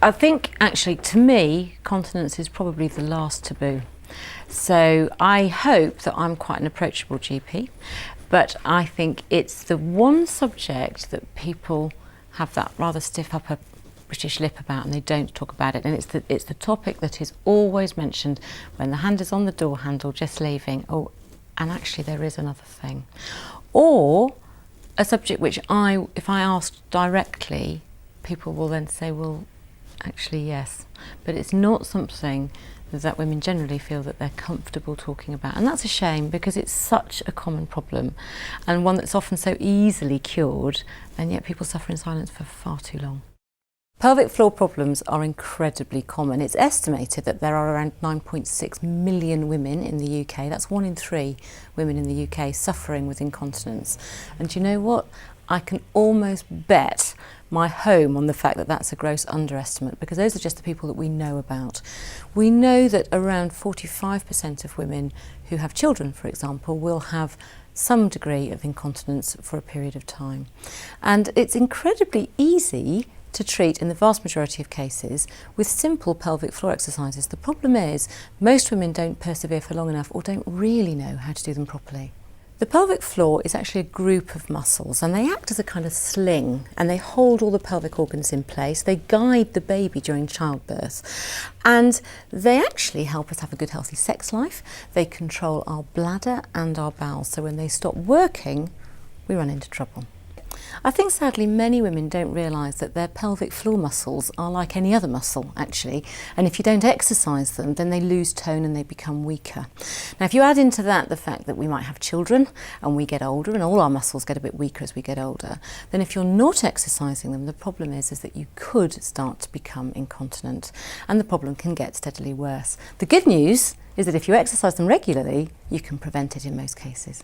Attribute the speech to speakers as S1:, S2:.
S1: I think actually, to me, continence is probably the last taboo. So I hope that I'm quite an approachable GP, but I think it's the one subject that people have that rather stiff upper British lip about, and they don't talk about it. And it's the topic that is always mentioned when the hand is on the door handle, just leaving. Oh, and actually there is another thing. Or a subject which if I asked directly, people will then say, well, actually yes. But it's not something that women generally feel that they're comfortable talking about. And that's a shame, because it's such a common problem and one that's often so easily cured, and yet people suffer in silence for far too long. Pelvic floor problems are incredibly common. It's estimated that there are around 9.6 million women in the UK, that's 1 in 3 women in the UK suffering with incontinence. And do you know what? I can almost bet my home on the fact that that's a gross underestimate, because those are just the people that we know about. We know that around 45% of women who have children, for example, will have some degree of incontinence for a period of time. And it's incredibly easy to treat in the vast majority of cases with simple pelvic floor exercises. The problem is most women don't persevere for long enough or don't really know how to do them properly. The pelvic floor is actually a group of muscles, and they act as a kind of sling, and they hold all the pelvic organs in place. They guide the baby during childbirth, and they actually help us have a good healthy sex life. They control our bladder and our bowels, so when they stop working, we run into trouble. I think sadly many women don't realise that their pelvic floor muscles are like any other muscle actually, and if you don't exercise them then they lose tone and they become weaker. Now if you add into that the fact that we might have children and we get older and all our muscles get a bit weaker as we get older, then if you're not exercising them, the problem is that you could start to become incontinent, and the problem can get steadily worse. The good news is that if you exercise them regularly, you can prevent it in most cases.